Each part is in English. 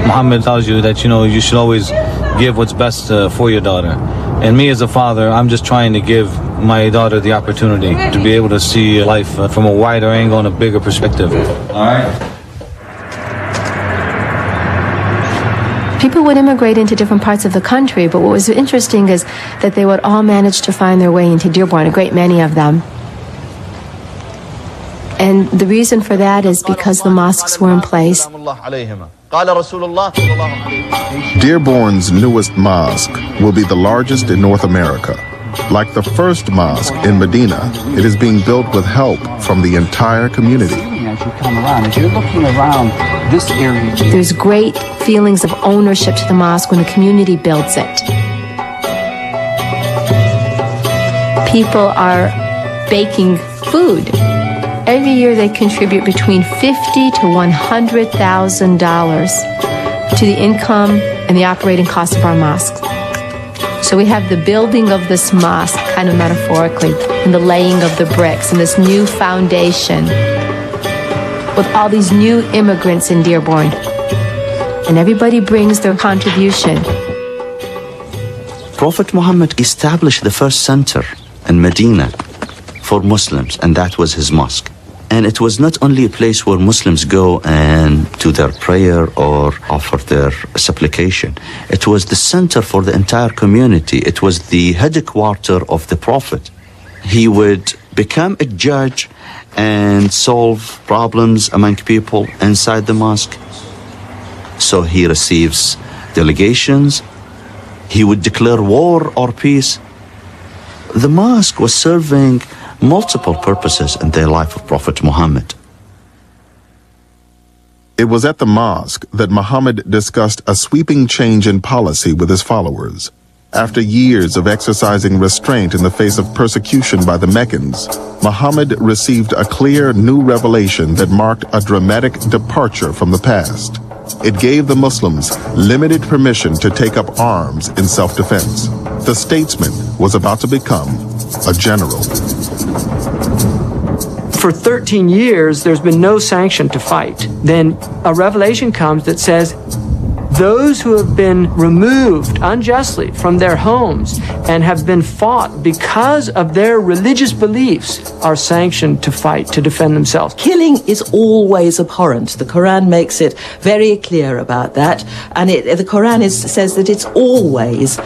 Muhammad tells you that, you should always give what's best for your daughter. And me as a father, I'm just trying to give my daughter the opportunity to be able to see life from a wider angle and a bigger perspective. All right? People would immigrate into different parts of the country, but what was interesting is that they would all manage to find their way into Dearborn, a great many of them. And the reason for that is because the mosques were in place. Dearborn's newest mosque will be the largest in North America. Like the first mosque in Medina, it is being built with help from the entire community. As you're looking around this area, there's great feelings of ownership to the mosque when the community builds it. People are baking food. Every year they contribute between $50,000 to $100,000 to the income and the operating costs of our mosques. So we have the building of this mosque, kind of metaphorically, and the laying of the bricks and this new foundation with all these new immigrants in Dearborn. And everybody brings their contribution. Prophet Muhammad established the first center in Medina for Muslims, and that was his mosque. And it was not only a place where Muslims go and do their prayer or offer their supplication. It was the center for the entire community. It was the headquarters of the Prophet. He would become a judge and solve problems among people inside the mosque. So he receives delegations. He would declare war or peace. The mosque was serving multiple purposes in the life of Prophet Muhammad. It was at the mosque that Muhammad discussed a sweeping change in policy with his followers. After years of exercising restraint in the face of persecution by the Meccans, Muhammad received a clear new revelation that marked a dramatic departure from the past. It gave the Muslims limited permission to take up arms in self-defense. The statesman was about to become a general. For 13 years, there's been no sanction to fight. Then a revelation comes that says those who have been removed unjustly from their homes and have been fought because of their religious beliefs are sanctioned to fight, to defend themselves. Killing is always abhorrent. The Quran makes it very clear about that. And the Quran says that it's always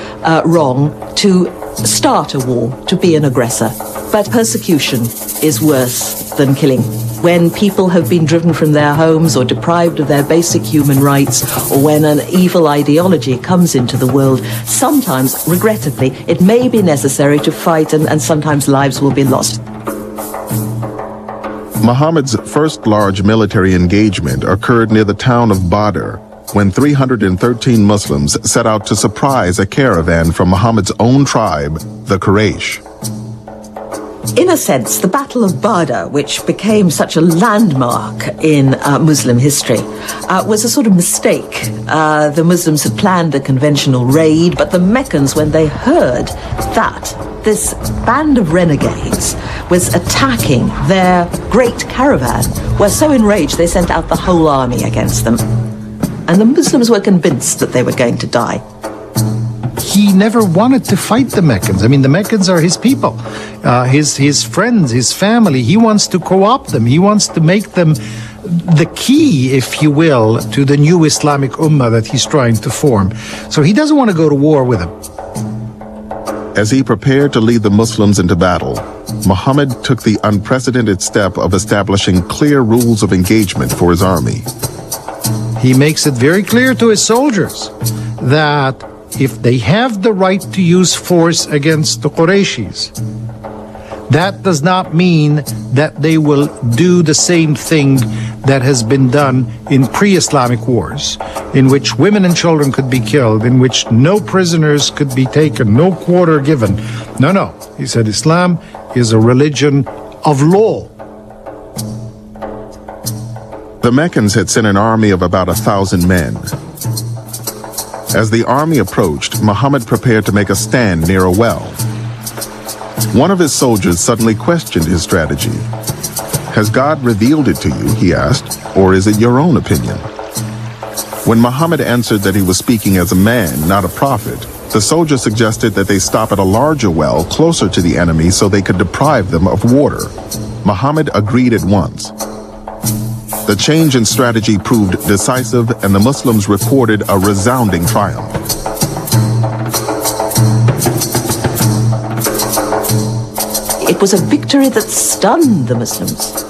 wrong to start a war, to be an aggressor. But persecution is worse than killing. When people have been driven from their homes or deprived of their basic human rights, or when an evil ideology comes into the world, sometimes, regrettably, it may be necessary to fight, and sometimes lives will be lost. Muhammad's first large military engagement occurred near the town of Badr, when 313 Muslims set out to surprise a caravan from Muhammad's own tribe, the Quraysh. In a sense, the Battle of Badr, which became such a landmark in Muslim history, was a sort of mistake. The Muslims had planned a conventional raid, but the Meccans, when they heard that this band of renegades was attacking their great caravan, were so enraged they sent out the whole army against them. And the Muslims were convinced that they were going to die. He never wanted to fight the Meccans. I mean, the Meccans are his people, his friends, his family. He wants to co-opt them. He wants to make them the key, if you will, to the new Islamic Ummah that he's trying to form. So he doesn't want to go to war with them. As he prepared to lead the Muslims into battle, Muhammad took the unprecedented step of establishing clear rules of engagement for his army. He makes it very clear to his soldiers that if they have the right to use force against the Qurayshis, that does not mean that they will do the same thing that has been done in pre-Islamic wars, in which women and children could be killed, in which no prisoners could be taken, no quarter given. No. He said Islam is a religion of law. The Meccans had sent an army of about 1,000 men. As the army approached, Muhammad prepared to make a stand near a well. One of his soldiers suddenly questioned his strategy. "Has God revealed it to you?" he asked, "or is it your own opinion?" When Muhammad answered that he was speaking as a man, not a prophet, the soldier suggested that they stop at a larger well closer to the enemy so they could deprive them of water. Muhammad agreed at once. The change in strategy proved decisive, and the Muslims recorded a resounding triumph. It was a victory that stunned the Muslims.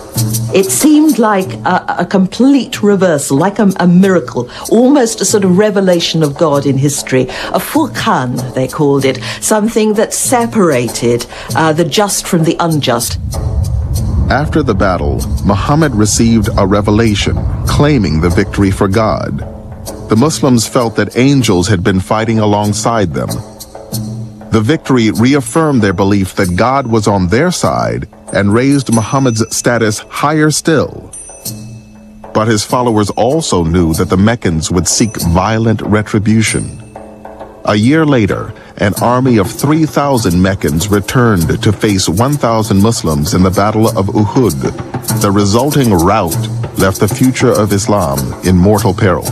It seemed like a complete reversal, like a miracle, almost a sort of revelation of God in history. A furqan, they called it, something that separated the just from the unjust. After the battle, Muhammad received a revelation claiming the victory for God. The Muslims felt that angels had been fighting alongside them. The victory reaffirmed their belief that God was on their side and raised Muhammad's status higher still. But his followers also knew that the Meccans would seek violent retribution. A year later, an army of 3,000 Meccans returned to face 1,000 Muslims in the Battle of Uhud. The resulting rout left the future of Islam in mortal peril.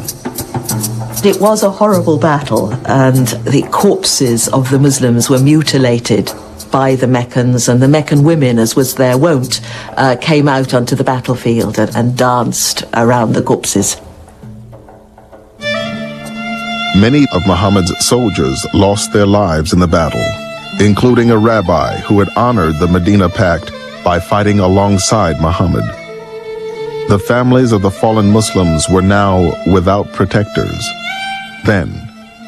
It was a horrible battle, and the corpses of the Muslims were mutilated by the Meccans, and the Meccan women, as was their wont, came out onto the battlefield and danced around the corpses. Many of Muhammad's soldiers lost their lives in the battle, including a rabbi who had honored the Medina Pact by fighting alongside Muhammad. The families of the fallen Muslims were now without protectors. Then,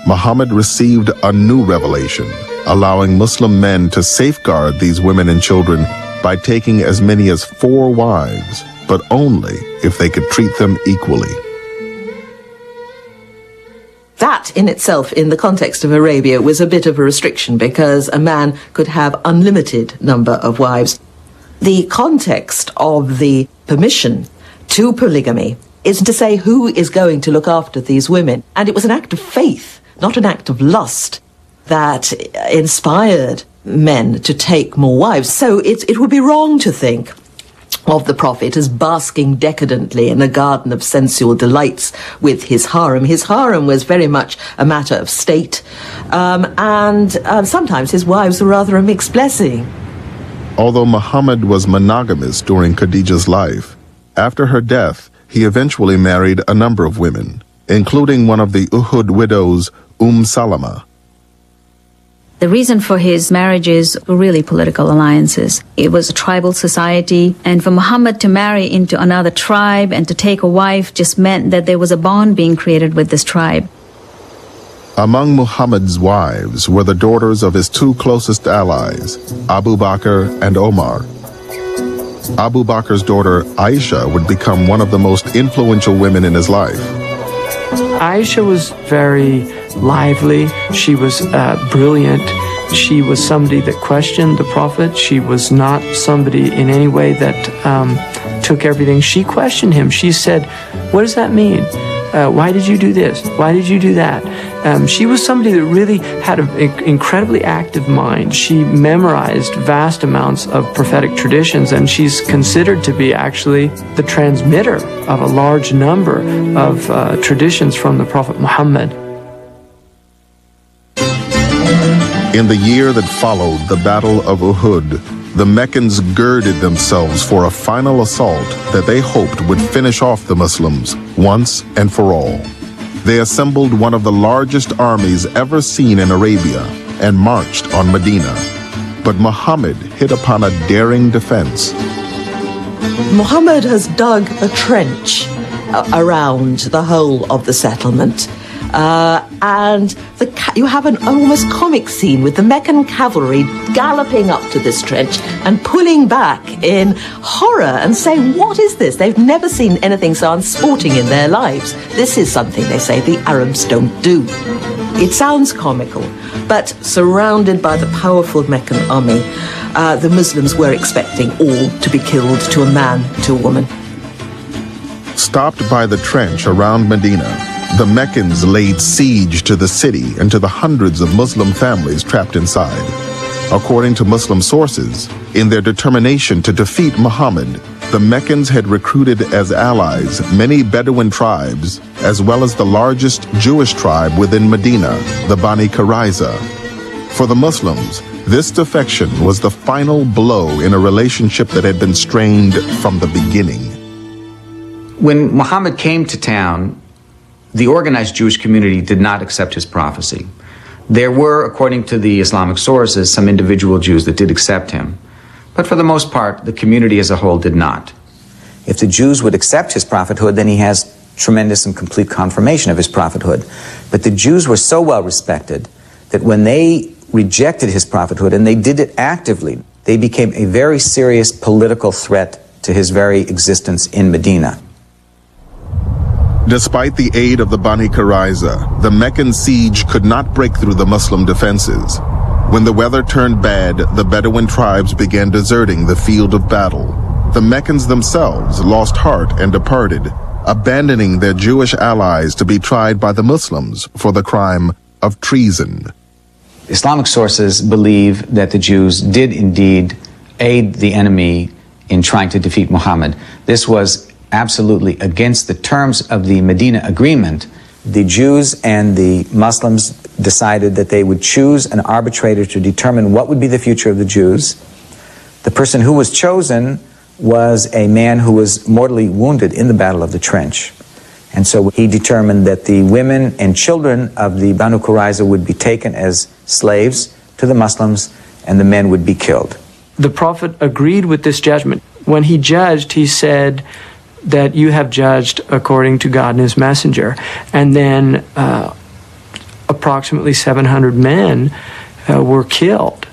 Muhammad received a new revelation, allowing Muslim men to safeguard these women and children by taking as many as 4 wives, but only if they could treat them equally. That in itself, in the context of Arabia, was a bit of a restriction because a man could have unlimited number of wives. The context of the permission to polygamy is to say who is going to look after these women. And it was an act of faith, not an act of lust, that inspired men to take more wives. So it would be wrong to think of the Prophet as basking decadently in a garden of sensual delights with his harem. His harem was very much a matter of state, and sometimes his wives were rather a mixed blessing. Although Muhammad was monogamous during Khadija's life, after her death, he eventually married a number of women, including one of the Uhud widows, Salama. The reason for his marriages were really political alliances. It was a tribal society, and for Muhammad to marry into another tribe and to take a wife just meant that there was a bond being created with this tribe. Among Muhammad's wives were the daughters of his 2 closest allies, Abu Bakr and Omar. Abu Bakr's daughter, Aisha, would become one of the most influential women in his life. Aisha was very lively. She was brilliant. She was somebody that questioned the Prophet. She was not somebody in any way that took everything. She questioned him. She said, "What does that mean? Why did you do this? Why did you do that?" She was somebody that really had an incredibly active mind. She memorized vast amounts of prophetic traditions, and she's considered to be actually the transmitter of a large number of traditions from the Prophet Muhammad. In the year that followed the Battle of Uhud, the Meccans girded themselves for a final assault that they hoped would finish off the Muslims once and for all. They assembled one of the largest armies ever seen in Arabia and marched on Medina. But Muhammad hit upon a daring defense. Muhammad has dug a trench around the whole of the settlement. And you have an almost comic scene with the Meccan cavalry galloping up to this trench and pulling back in horror and saying, "What is this?" They've never seen anything so unsporting in their lives. This is something, they say, the Arabs don't do. It sounds comical, but surrounded by the powerful Meccan army, the Muslims were expecting all to be killed, to a man, to a woman. Stopped by the trench around Medina, the Meccans laid siege to the city and to the hundreds of Muslim families trapped inside. According to Muslim sources, in their determination to defeat Muhammad, the Meccans had recruited as allies many Bedouin tribes, as well as the largest Jewish tribe within Medina, the Bani Qurayza. For the Muslims, this defection was the final blow in a relationship that had been strained from the beginning. When Muhammad came to town, the organized Jewish community did not accept his prophecy. There were, according to the Islamic sources, some individual Jews that did accept him. But for the most part, the community as a whole did not. If the Jews would accept his prophethood, then he has tremendous and complete confirmation of his prophethood. But the Jews were so well respected that when they rejected his prophethood, and they did it actively, they became a very serious political threat to his very existence in Medina. Despite the aid of the Bani Qurayza, the Meccan siege could not break through the Muslim defenses. When the weather turned bad, the Bedouin tribes began deserting the field of battle. The Meccans themselves lost heart and departed, abandoning their Jewish allies to be tried by the Muslims for the crime of treason. Islamic sources believe that the Jews did indeed aid the enemy in trying to defeat Muhammad. This was absolutely against the terms of the Medina Agreement. The Jews and the Muslims decided that they would choose an arbitrator to determine what would be the future of the Jews. The person who was chosen was a man who was mortally wounded in the Battle of the Trench. And so he determined that the women and children of the Banu Qurayza would be taken as slaves to the Muslims, and the men would be killed. The Prophet agreed with this judgment. When he judged, he said that you have judged according to God and his messenger. And then approximately 700 men were killed.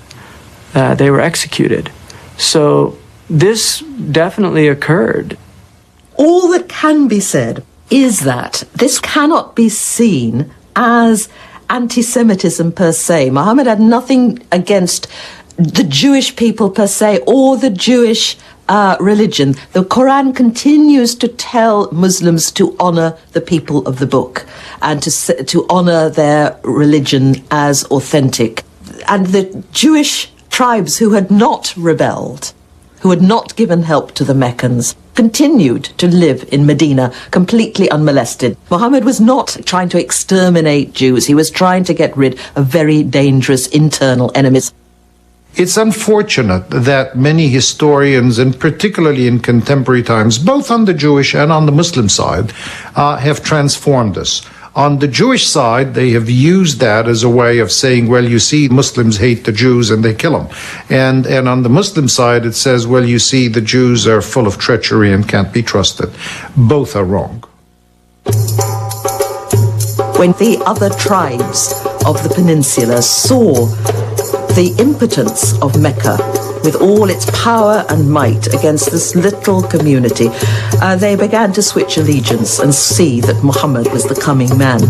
They were executed. So this definitely occurred. All that can be said is that this cannot be seen as anti-Semitism per se. Muhammad had nothing against the Jewish people per se or the Jewish religion. The Quran continues to tell Muslims to honor the people of the book and to honor their religion as authentic. And the Jewish tribes who had not rebelled, who had not given help to the Meccans, continued to live in Medina completely unmolested. Muhammad was not trying to exterminate Jews. He was trying to get rid of very dangerous internal enemies. It's unfortunate that many historians, and particularly in contemporary times, both on the Jewish and on the Muslim side, have transformed this. On the Jewish side, they have used that as a way of saying, well, you see, Muslims hate the Jews and they kill them. And on the Muslim side, it says, well, you see, the Jews are full of treachery and can't be trusted. Both are wrong. When the other tribes of the peninsula saw the impotence of Mecca with all its power and might against this little community, they began to switch allegiance and see that Muhammad was the coming man.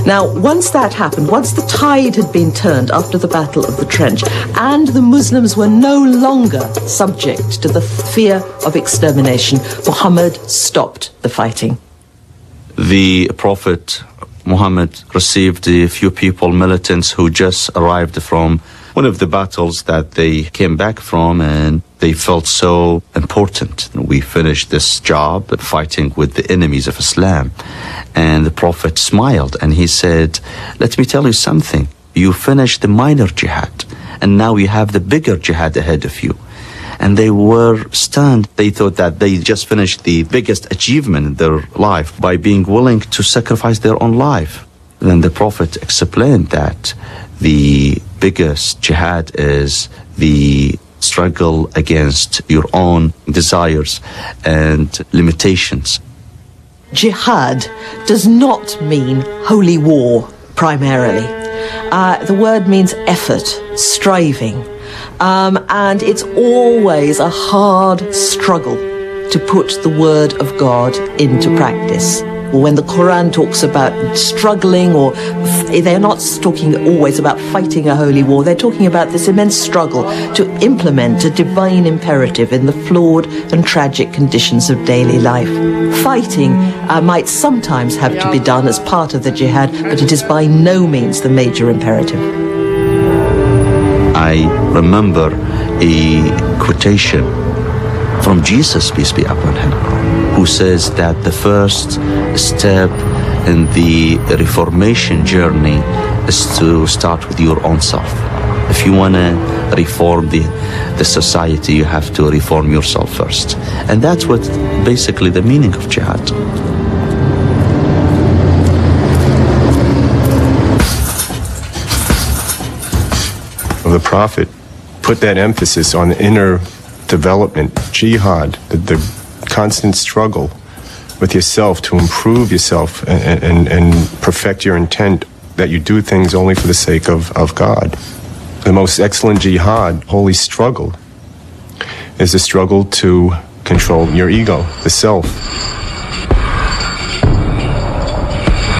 Now, once that happened, once the tide had been turned after the Battle of the Trench, and the Muslims were no longer subject to the fear of extermination, Muhammad stopped the fighting. The Prophet Muhammad received a few people, militants, who just arrived from one of the battles that they came back from, and they felt so important. We finished this job fighting with the enemies of Islam. And the Prophet smiled and he said, let me tell you something. You finished the minor jihad, and now you have the bigger jihad ahead of you. And they were stunned. They thought that they just finished the biggest achievement in their life by being willing to sacrifice their own life. Then the Prophet explained that the biggest jihad is the struggle against your own desires and limitations. Jihad does not mean holy war, primarily. The word means effort, striving. And it's always a hard struggle to put the word of God into practice. When the Quran talks about struggling, or they're not talking always about fighting a holy war, they're talking about this immense struggle to implement a divine imperative in the flawed and tragic conditions of daily life. Fighting might sometimes have to be done as part of the jihad, but it is by no means the major imperative. I remember a quotation from Jesus, peace be upon him, who says that the first step in the reformation journey is to start with your own self. If you want to reform the society, you have to reform yourself first. And that's what basically the meaning of jihad. The Prophet put that emphasis on inner development, jihad, the constant struggle with yourself to improve yourself and perfect your intent, that you do things only for the sake of God. The most excellent jihad, holy struggle, is the struggle to control your ego, the self.